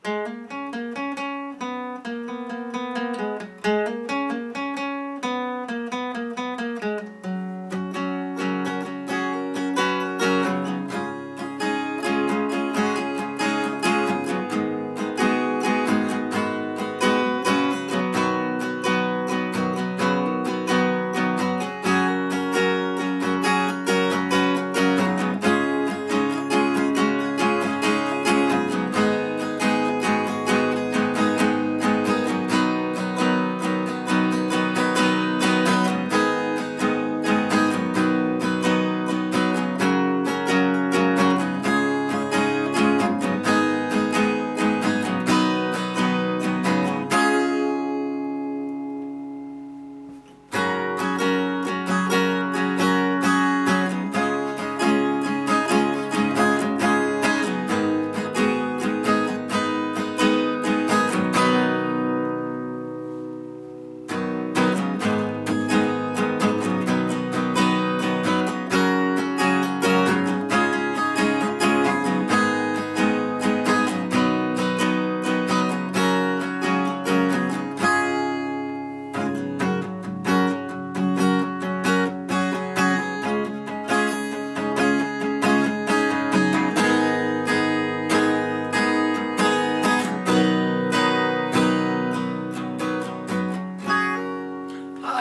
Hi,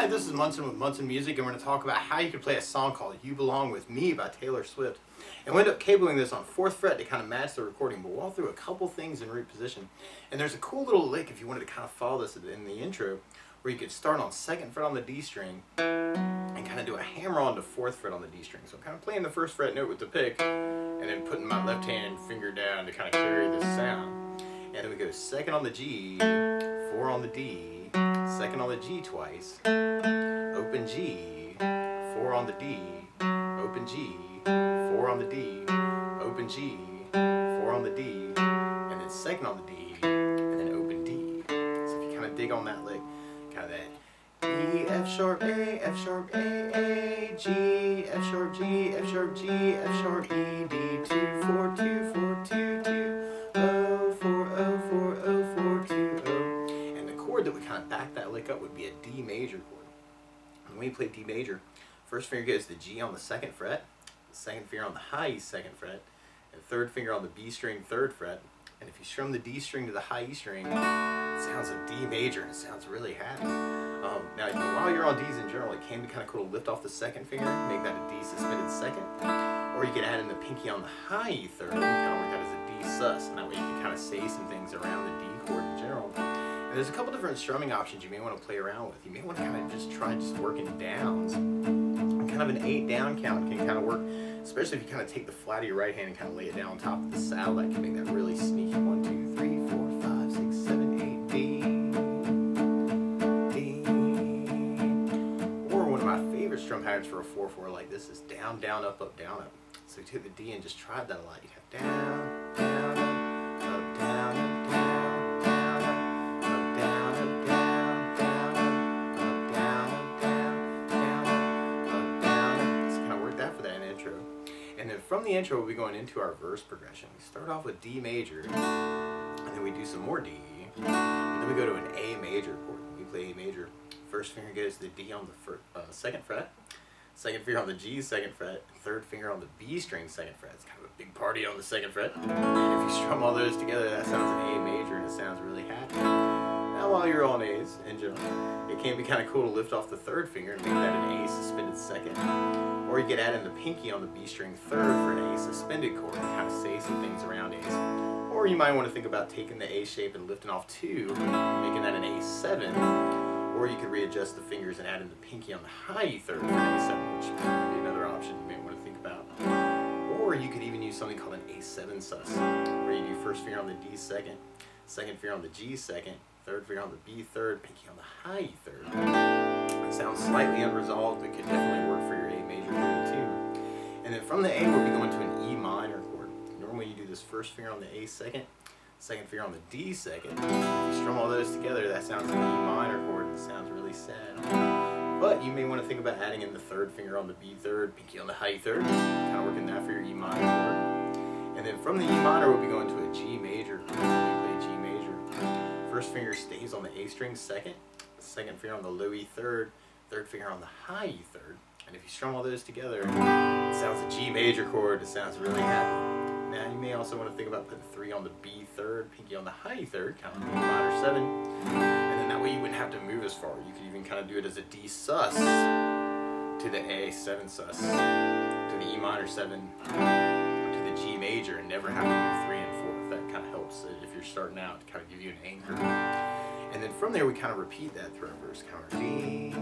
this is Munson with Munson Music, and we're going to talk about how you can play a song called You Belong With Me by Taylor Swift. And we end up cabling this on 4th fret to kind of match the recording, but we'll walk through a couple things in root position. And there's a cool little lick if you wanted to kind of follow this in the intro, where you could start on 2nd fret on the D string and kind of do a hammer on the 4th fret on the D string. So I'm kind of playing the 1st fret note with the pick, and then putting my left hand finger down to kind of carry this sound. And then we go 2nd on the G, 4 on the D, 2nd on the G twice, open G, 4 on the D, open G, 4 on the D, open G, 4 on the D, and then 2nd on the D, and then open D. So if you kind of dig on that lick, kind of that E, F sharp, A, F sharp, A, G, F sharp, G, F sharp, G, F sharp, E, D, 2, 4, 2, 4, 2, 2, O, 4, O, 4, O, 4, 2, O. And the chord that would kind of back that lick up would be a D major chord. And when you play D major, first finger goes to G on the 2nd fret, the 2nd finger on the high E 2nd fret, and 3rd finger on the B string 3rd fret. And if you strum the D string to the high E string, it sounds like D major, and it sounds really happy. Now, while you're on Ds in general, it can be kind of cool to lift off the 2nd finger, make that a D suspended 2nd, or you could add in the pinky on the high E 3rd, and kind of work that as a D sus, and that way you can kind of say some things around the D chord in general. And there's a couple different strumming options you may want to play around with. You may want to kind of just try working downs. Kind of an 8 down count can kind of work, especially if you kind of take the flat of your right hand and kind of lay it down on top of the saddle. That can make that really sneaky 1, 2, 3, 4, 5, 6, 7, 8, D, D. Or one of my favorite strum patterns for a 4/4 like this is down, down, up, up, down, up. So you take the D and just try that a lot. You have down, down, up, down, up, down, down, up, down, up, down, down, up, down, up, down, down, up, down. So kind of work that for that intro. And then from the intro, we'll be going into our verse progression. We start off with D major, and then we do some more D, and then we go to an A major chord. We play A major. First finger goes to the D on the 2nd fret, 2nd finger on the G 2nd fret, 3rd finger on the B string 2nd fret. It's kind of a big party on the 2nd fret. And if you strum all those together, that sounds an A major, and it sounds really happy. Now while you're on A's in general, it can be kind of cool to lift off the 3rd finger and make that an A suspended 2nd. Or you could add in the pinky on the B string 3rd for an A suspended chord and kind of say some things around A's. Or you might want to think about taking the A shape and lifting off 2, making that an A7. Or you could readjust the fingers and add in the pinky on the high E 3rd for an A7, which might be another option you may want to think about. Or you could even use something called an A7 sus, where you do 1st finger on the D 2nd, 2nd finger on the G 2nd, 3rd finger on the B 3rd, pinky on the high E 3rd. It sounds slightly unresolved, but could definitely work for your A major chord too. And then from the A, we'll be going to an E minor chord. Normally you do this 1st finger on the A 2nd, 2nd finger on the D 2nd. If you strum all those together, that sounds like an E minor chord, and it sounds really sad. But you may want to think about adding in the 3rd finger on the B 3rd, pinky on the high E 3rd, kind of working that for your E minor chord. And then from the E minor, we'll be going to a G major chord. We play G First finger stays on the A string second, second finger on the low E third, third finger on the high E third. And if you strum all those together, it sounds a G major chord. It sounds really happy. Now you may also want to think about putting 3 on the B third, pinky on the high E third, kind of B minor 7. And then that way you wouldn't have to move as far. You could even kind of do it as a D sus to the A 7 sus, to the E minor 7, to the G major, and never have to move 3 and 4. That kind of helps if you're starting out to kind of give you an anchor. And then from there we kind of repeat that through our verse. Kind of D,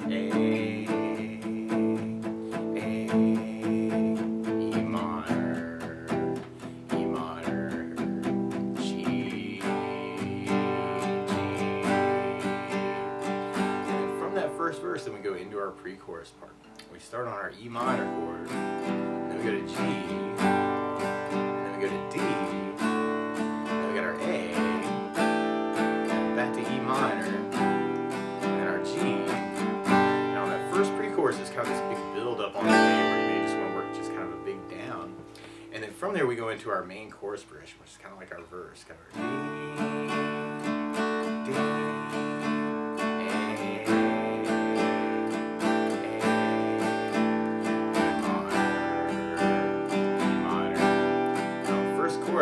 D, A, E minor, G, G. And then from that first verse, then we go into our pre-chorus part. We start on our E minor chord, then we go to G, then we go to D, then we got our A, back to E minor, and our G. And on that first pre-chorus, it's kind of this big build up on the A where you may just want to work just kind of a big down. And then from there we go into our main chorus progression, which is kind of like our verse, kind of our D, D,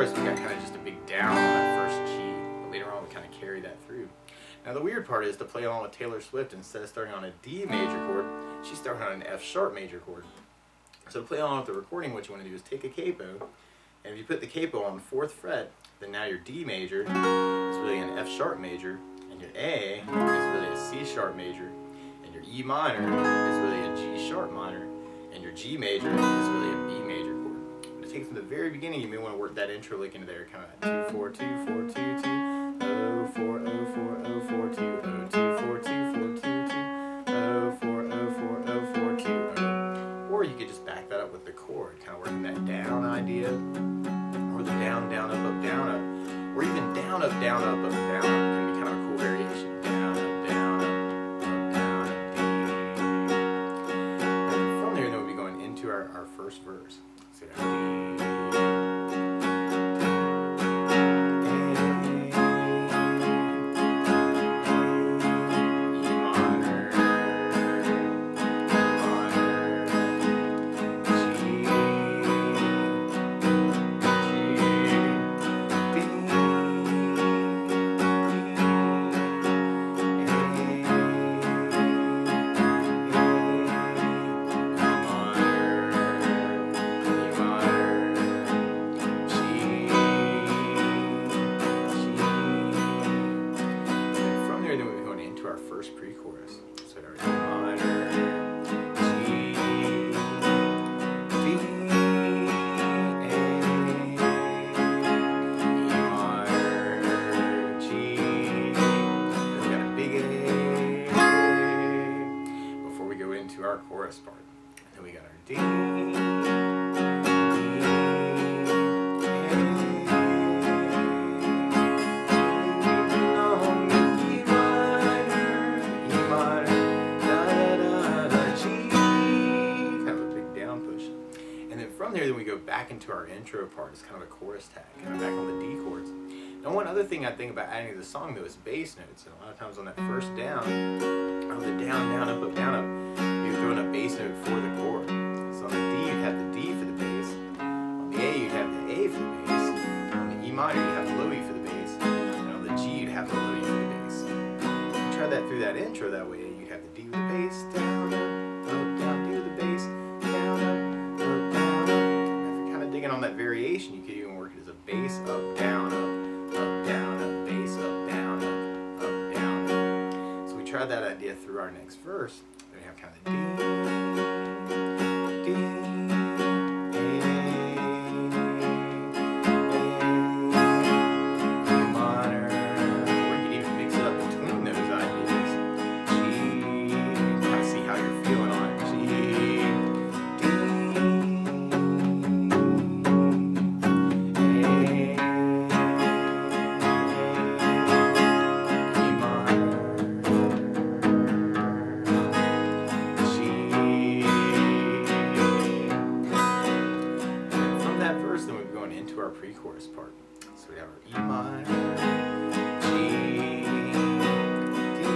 we got kind of just a big down on that first G, but later on we kind of carry that through. Now the weird part is to play along with Taylor Swift, instead of starting on a D major chord, she's starting on an F sharp major chord. So to play along with the recording, what you want to do is take a capo, and if you put the capo on the 4th fret, then now your D major is really an F sharp major, and your A is really a C sharp major, and your E minor is really a G sharp minor, and your G major is really a B major chord. Take from the very beginning, you may want to work that intro lick into there, kind of 2 4 2 4 2 2 0 4 0 4 0 4 2 0 2 4 2 4 2 2 0 4 0 4 0 4 2 0. Or you could just back that up with the chord, kind of working that down idea, or the down down up up down up, or even down up down up up down up can be kind of a cool variation. Down up down up up down up D. And then from there, then we'll be going into our first verse. So D. Our chorus part. Then we got our D, then we go back into our intro part. It's kind of a chorus tag, kind of back on the D chords. Now one other thing I think about adding to the song though is bass notes. And a lot of times on that first down, on the down, down, up, you're throwing a bass note for the chord. So on the D you'd have the D for the bass. On the A you'd have the A for the bass. On the E minor you'd have the low E for the bass. And on the G you'd have the low E for the bass. You try that through that intro that way. You'd have the D with the bass, down, up, down, D with the bass, down, up, down. Digging on that variation, you could even work it as a bass up, down, bass up, down, up, down. So we tried that idea through our next verse. Then we have kind of D, A, E minor. Or you can even mix it up between those ideas. G, kind of see how you're feeling on it. G, D, pre-chorus part. So So we have our E minor, G, D, A,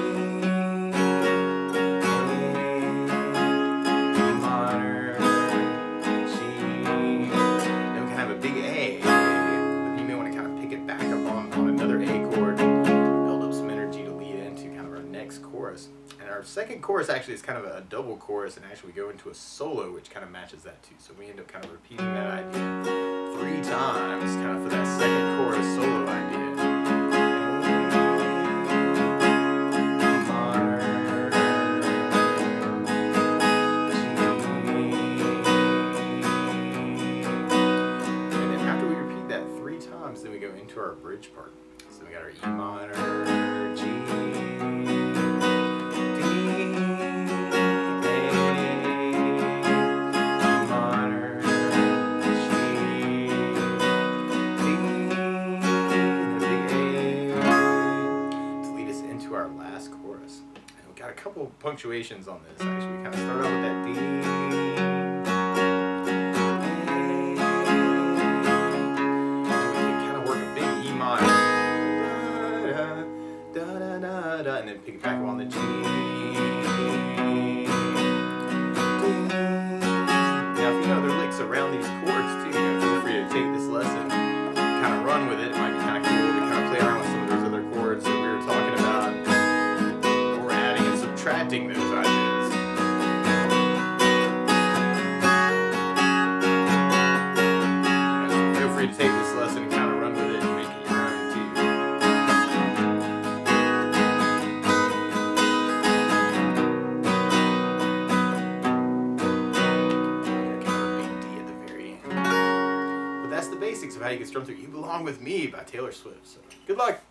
E minor, G. Then we can have a big A. But you may want to kind of pick it back up on another A chord, build up some energy to lead into kind of our next chorus. And our second chorus actually is kind of a double chorus, and actually we go into a solo which kind of matches that too. So we end up kind of repeating that idea 3 times, kind of for that second chorus solo idea. And then after we repeat that 3 times, then we go into our bridge part. So we got our E minor, G, our last chorus. And we got a couple of punctuations on this. Actually, we kind of start out with that D, and we can kind of work a big E minor, da, da, da, da, da, and then pick it back up on the G. Now, if you know other licks around these chords too, feel free to take this lesson, kind of run with it. It might be kind of cool to kind of play around with some of those other chords that we were talking about. Subtracting those ideas. So feel free to take this lesson and kind of run with it and make it your own too. Yeah, kind of a big D at the very end. But that's the basics of how you can strum through You Belong With Me by Taylor Swift. So good luck!